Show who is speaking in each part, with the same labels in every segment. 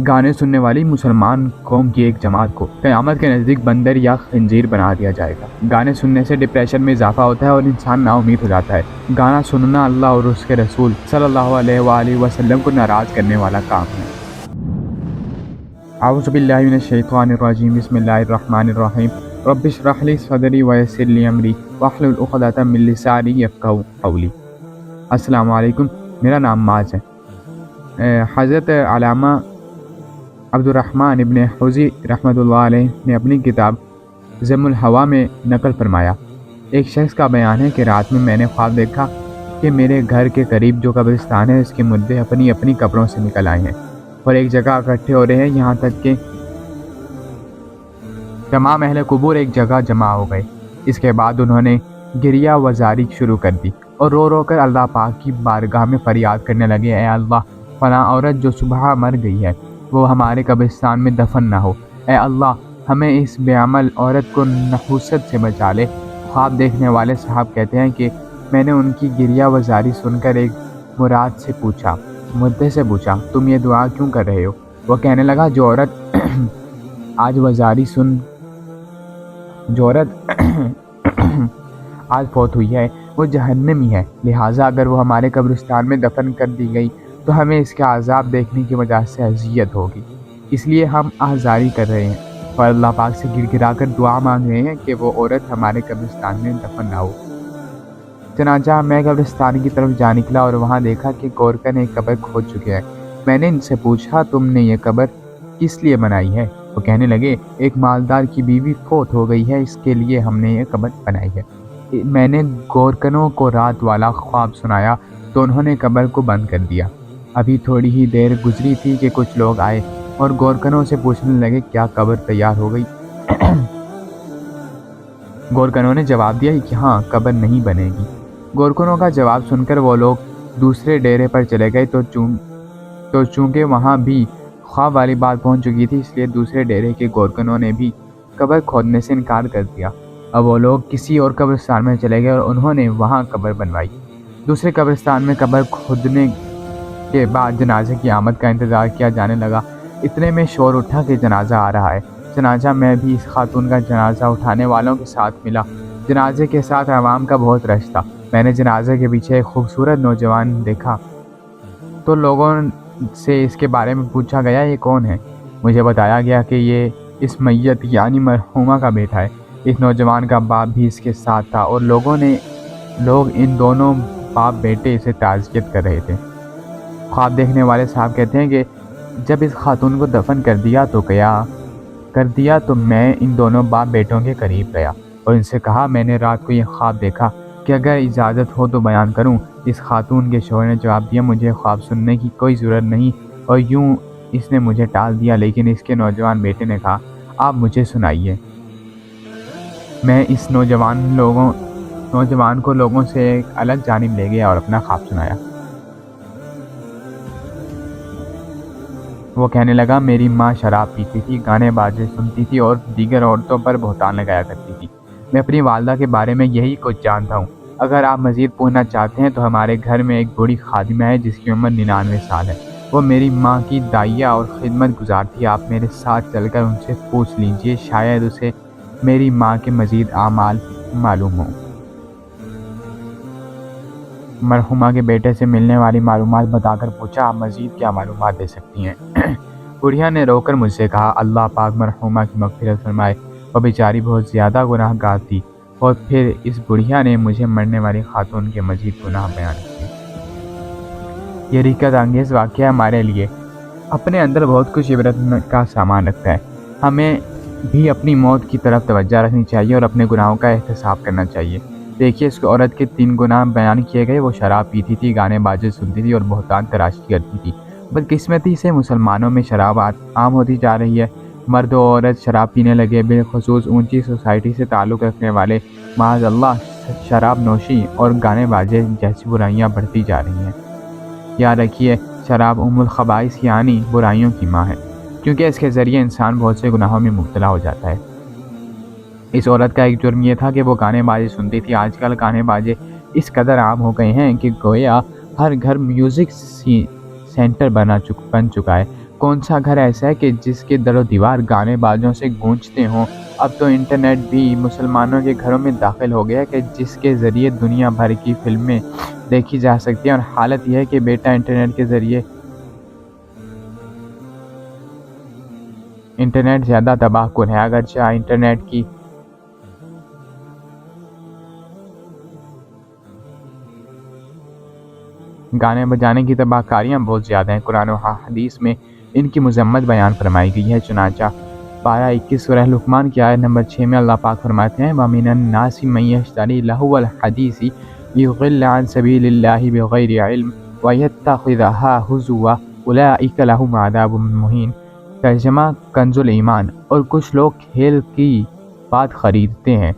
Speaker 1: گانے سننے والی مسلمان قوم کی ایک جماعت کو قیامت کے نزدیک بندر یا خنزیر بنا دیا جائے گا۔ گانے سننے سے ڈپریشن میں اضافہ ہوتا ہے اور انسان نا امید ہو جاتا ہے۔ گانا سننا اللہ اور اس کے رسول صلی اللہ علیہ وآلہ وسلم کو ناراض کرنے والا کام ہے۔ اعوذ باللہ من الشیطان الرجیم، بسم اللہ الرحمن الرحیم۔ رب اشرح لی صدری ویسر لی امری واحلل عقدۃ من لسانی یفقہوا قولی۔ السلام علیکم، میرا نام معاذ ہے۔ حضرت علامہ عبدالرحمن ابن حوزی رحمۃ اللہ علیہ نے اپنی کتاب ذم الہوا میں نقل فرمایا، ایک شخص کا بیان ہے کہ رات میں نے خواب دیکھا کہ میرے گھر کے قریب جو قبرستان ہے اس کے مردے اپنی اپنی قبروں سے نکل آئے ہیں اور ایک جگہ اکٹھے ہو رہے ہیں، یہاں تک کہ تمام اہل قبور ایک جگہ جمع ہو گئے۔ اس کے بعد انہوں نے گریہ وزاری شروع کر دی اور رو رو کر اللہ پاک کی بارگاہ میں فریاد کرنے لگے، اے اللہ، فلاں عورت جو صبح مر گئی ہے وہ ہمارے قبرستان میں دفن نہ ہو۔ اے اللہ، ہمیں اس بے عمل عورت کو نحوست سے بچا لے۔ خواب دیکھنے والے صاحب کہتے ہیں کہ میں نے ان کی گریہ وزاری سن کر ایک مردے سے پوچھا تم یہ دعا کیوں کر رہے ہو؟ وہ کہنے لگا جو عورت آج فوت ہوئی ہے وہ جہنمی ہے، لہٰذا اگر وہ ہمارے قبرستان میں دفن کر دی گئی تو ہمیں اس کا عذاب دیکھنے کی وجہ سے اذیت ہوگی، اس لیے ہم آہذاری کر رہے ہیں اور اللہ پاک سے گر گرا کر دعا مانگ رہے ہیں کہ وہ عورت ہمارے قبرستان میں دفن نہ ہو۔ چنانچہ میں قبرستان کی طرف جا نکلا اور وہاں دیکھا کہ گورکن ایک قبر کھود چکے ہیں۔ میں نے ان سے پوچھا تم نے یہ قبر کس لیے بنائی ہے؟ وہ کہنے لگے ایک مالدار کی بیوی فوت ہو گئی ہے، اس کے لیے ہم نے یہ قبر بنائی ہے۔ میں نے گورکنوں کو رات والا خواب سنایا تو انہوں نے قبر کو بند کر دیا۔ ابھی تھوڑی ہی دیر گزری تھی کہ کچھ لوگ آئے اور گورکنوں سے پوچھنے لگے کیا قبر تیار ہو گئی؟ گورکنوں نے جواب دیا کہ ہاں، قبر نہیں بنے گی۔ گورکنوں کا جواب سن کر وہ لوگ دوسرے ڈیرے پر چلے گئے تو چونکہ وہاں بھی خواب والی بات پہنچ چکی تھی، اس لیے دوسرے ڈیرے کے گورکنوں نے بھی قبر کھودنے سے انکار کر دیا۔ اب وہ لوگ کسی اور قبرستان میں چلے گئے اور انہوں نے وہاں قبر بنوائی۔ دوسرے قبرستان میں قبر کھودنے کے بعد جنازے کی آمد کا انتظار کیا جانے لگا۔ اتنے میں شور اٹھا کہ جنازہ آ رہا ہے۔ چنانچہ میں بھی اس خاتون کا جنازہ اٹھانے والوں کے ساتھ ملا۔ جنازے کے ساتھ عوام کا بہت رش تھا۔ میں نے جنازے کے پیچھے ایک خوبصورت نوجوان دیکھا تو لوگوں سے اس کے بارے میں پوچھا گیا یہ کون ہے؟ مجھے بتایا گیا کہ یہ اس میت یعنی مرحومہ کا بیٹا ہے۔ اس نوجوان کا باپ بھی اس کے ساتھ تھا اور لوگ ان دونوں باپ بیٹے سے تعزیت کر رہے تھے۔ خواب دیکھنے والے صاحب کہتے ہیں کہ جب اس خاتون کو دفن کر دیا تو میں ان دونوں باپ بیٹوں کے قریب گیا اور ان سے کہا میں نے رات کو یہ خواب دیکھا کہ اگر اجازت ہو تو بیان کروں۔ اس خاتون کے شوہر نے جواب دیا مجھے خواب سننے کی کوئی ضرورت نہیں، اور یوں اس نے مجھے ٹال دیا، لیکن اس کے نوجوان بیٹے نے کہا آپ مجھے سنائیے۔ میں اس نوجوان کو لوگوں سے ایک الگ جانب لے گیا اور اپنا خواب سنایا۔ وہ کہنے لگا میری ماں شراب پیتی تھی، گانے باجے سنتی تھی اور دیگر عورتوں پر بہتان لگایا کرتی تھی۔ میں اپنی والدہ کے بارے میں یہی کچھ جانتا ہوں۔ اگر آپ مزید پوچھنا چاہتے ہیں تو ہمارے گھر میں ایک بوڑھی خادمہ ہے جس کی عمر 99 سال ہے۔ وہ میری ماں کی دائیا اور خدمت گزار تھی۔ آپ میرے ساتھ چل کر ان سے پوچھ لیجئے، شاید اسے میری ماں کے مزید اعمال معلوم ہوں۔ مرحومہ کے بیٹے سے ملنے والی معلومات بتا کر پوچھا آپ مزید کیا معلومات دے سکتی ہیں؟ بڑھیا نے رو کر مجھ سے کہا اللہ پاک مرحومہ کی مغفرت فرمائے، وہ بیچاری بہت زیادہ گناہ گار تھی۔ اور پھر اس بڑھیا نے مجھے مرنے والی خاتون کے مزید گناہ بیان کیے۔ یہ حیرت انگیز واقعہ ہمارے لیے اپنے اندر بہت کچھ عبرت کا سامان رکھتا ہے۔ ہمیں بھی اپنی موت کی طرف توجہ رکھنی چاہیے اور اپنے گناہوں کا احتساب کرنا چاہیے۔ دیکھیے اس عورت کے 3 گناہ بیان کیے گئے، وہ شراب پیتی تھی، گانے باجے سنتی تھی اور بہتان تراشی کرتی تھی۔ بدقسمتی سے مسلمانوں میں شراب عام ہوتی جا رہی ہے۔ مرد و عورت شراب پینے لگے، بالخصوص اونچی سوسائٹی سے تعلق رکھنے والے۔ معاذ اللہ، شراب نوشی اور گانے باجے جیسی برائیاں بڑھتی جا رہی ہیں۔ یاد رکھیے شراب ام الخبائث یعنی برائیوں کی ماں ہے، کیونکہ اس کے ذریعے انسان بہت سے گناہوں میں مبتلا ہو جاتا ہے۔ اس عورت کا ایک جرم یہ تھا کہ وہ گانے باجے سنتی تھی۔ آج کل گانے باجے اس قدر عام ہو گئے ہیں کہ گویا ہر گھر میوزک سینٹر بن چکا ہے۔ کون سا گھر ایسا ہے کہ جس کے در و دیوار گانے بازوں سے گونجتے ہوں؟ اب تو انٹرنیٹ بھی مسلمانوں کے گھروں میں داخل ہو گیا کہ جس کے ذریعے دنیا بھر کی فلمیں دیکھی جا سکتی ہیں، اور حالت یہ ہے کہ بیٹا انٹرنیٹ زیادہ تباہ کن ہے، اگرچہ انٹرنیٹ کی گانے بجانے کی تباہ کاریاں بہت زیادہ ہیں۔ قرآن و حدیث میں ان کی مذمت بیان فرمائی گئی ہے۔ چنانچہ پارہ 21 سورہ لقمان کی آیت نمبر 6 میں اللہ پاک فرماتے ہیں وَمِنَ النَّاسِ مَن يَشْتَرِي لَهْوَ الْحَدِيثِ لِيُضِلَّ عَن سَبِيلِ اللَّهِ بِغَيْرِ عِلْمٍ وَيَتَّخِذَهَا هُزُوًا أُولَٰئِكَ لَهُمْ عَذَابٌ مُّهِینٌ۔ ترجمہ کنز الایمان۔ اور کچھ لوگ کھیل کی بات خریدتے ہیں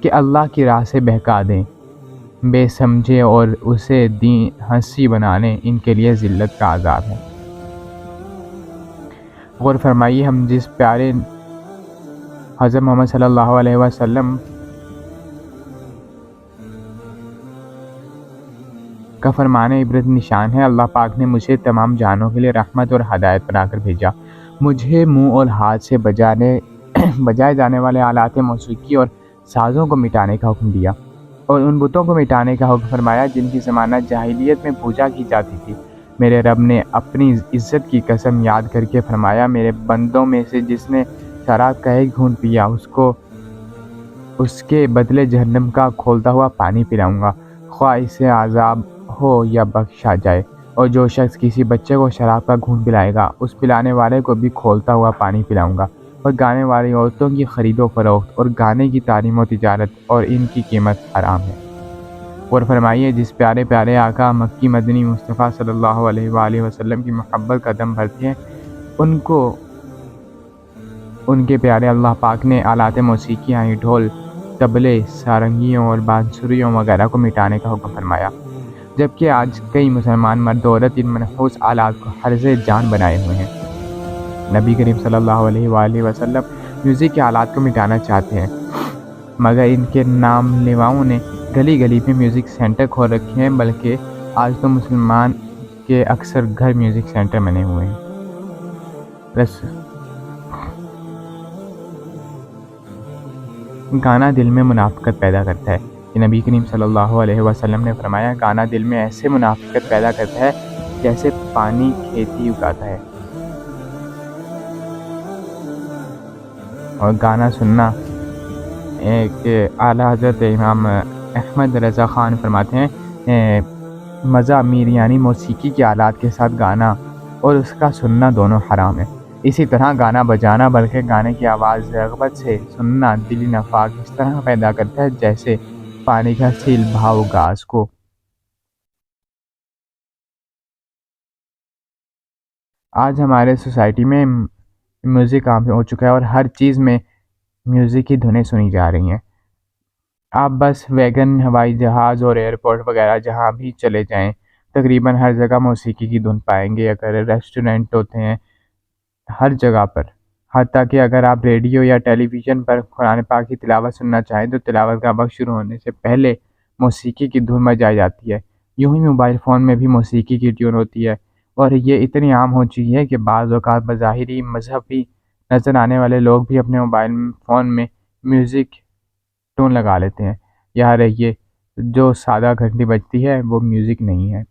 Speaker 1: کہ اللہ کی راہ سے بہکا دیں بے سمجھے، اور اسے دین ہنسی بنانے ان کے لیے ذلت کا عذاب ہے۔ غور فرمائیے، ہم جس پیارے حضرت محمد صلی اللہ علیہ وسلم کا فرمان عبرت نشان ہے، اللہ پاک نے مجھے تمام جانوں کے لیے رحمت اور ہدایت بنا کر بھیجا۔ مجھے منہ اور ہاتھ سے بجائے جانے والے آلات موسیقی اور سازوں کو مٹانے کا حکم دیا، اور ان بتوں کو مٹانے کا حکم فرمایا جن کی زمانہ جاہلیت میں پوجا کی جاتی تھی۔ میرے رب نے اپنی عزت کی قسم یاد کر کے فرمایا، میرے بندوں میں سے جس نے شراب کا ایک گھونٹ پیا اس کے بدلے جہنم کا کھولتا ہوا پانی پلاؤں گا، خواہ اسے عذاب ہو یا بخشا جائے۔ اور جو شخص کسی بچے کو شراب کا گھونٹ پلائے گا، اس پلانے والے کو بھی کھولتا ہوا پانی پلاؤں گا۔ اور گانے والی عورتوں کی خرید و فروخت اور گانے کی تعلیم و تجارت اور ان کی قیمت حرام ہے۔ اور فرمائیے، جس پیارے آقا مکی مدنی مصطفیٰ صلی اللہ علیہ وآلہ وسلم کی محبت کا دم بھرتے ہیں، ان کو ان کے پیارے اللہ پاک نے آلات موسیقی یعنی ڈھول، طبلے، سارنگیوں اور بانسریوں وغیرہ کو مٹانے کا حکم فرمایا، جبکہ آج کئی مسلمان مرد و عورت ان منحوس آلات کو حرز جان بنائے ہوئے ہیں۔ نبی کریم صلی اللہ علیہ وآلہ وسلم میوزک کے آلات کو مٹانا چاہتے ہیں، مگر ان کے نام لیواؤں نے گلی گلی میں میوزک سینٹر کھول رکھے ہیں، بلکہ آج تو مسلمان کے اکثر گھر میوزک سینٹر بنے ہوئے ہیں۔ گانا دل میں منافقت پیدا کرتا ہے۔ کہ نبی کریم صلی اللہ علیہ وسلم نے فرمایا، گانا دل میں ایسے منافقت پیدا کرتا ہے جیسے پانی کھیتی اگاتا ہے۔ اور گانا سننا ایک اعلیٰ حضرت امام احمد رضا خان فرماتے ہیں، مزہ میر یعنی موسیقی کے آلات کے ساتھ گانا اور اس کا سننا دونوں حرام ہے۔ اسی طرح گانا بجانا بلکہ گانے کی آواز رغبت سے سننا دلی نفاق اس طرح پیدا کرتا ہے جیسے پانی کا سیل بہاؤ گاز کو۔ آج ہمارے سوسائٹی میں میوزک عام ہو چکا ہے اور ہر چیز میں میوزک کی دھنیں سنی جا رہی ہیں۔ آپ بس ویگن، ہوائی جہاز اور ایئرپورٹ وغیرہ جہاں بھی چلے جائیں، تقریباً ہر جگہ موسیقی کی دھن پائیں گے۔ اگر ریسٹورنٹ ہوتے ہیں ہر جگہ پر، حتیٰ کہ اگر آپ ریڈیو یا ٹیلی ویژن پر قرآن پاک کی تلاوت سننا چاہیں تو تلاوت کا وقت شروع ہونے سے پہلے موسیقی کی دھن بجائی جاتی ہے۔ یوں ہی موبائل فون میں بھی موسیقی کی ٹیون ہوتی ہے، اور یہ اتنی عام ہو چکی ہے کہ بعض اوقات بظاہری مذہبی نظر آنے والے لوگ بھی اپنے موبائل فون میں میوزک ٹون لگا لیتے ہیں۔ یہاں رہیے، جو سادہ گھنٹی بجتی ہے وہ میوزک نہیں ہے۔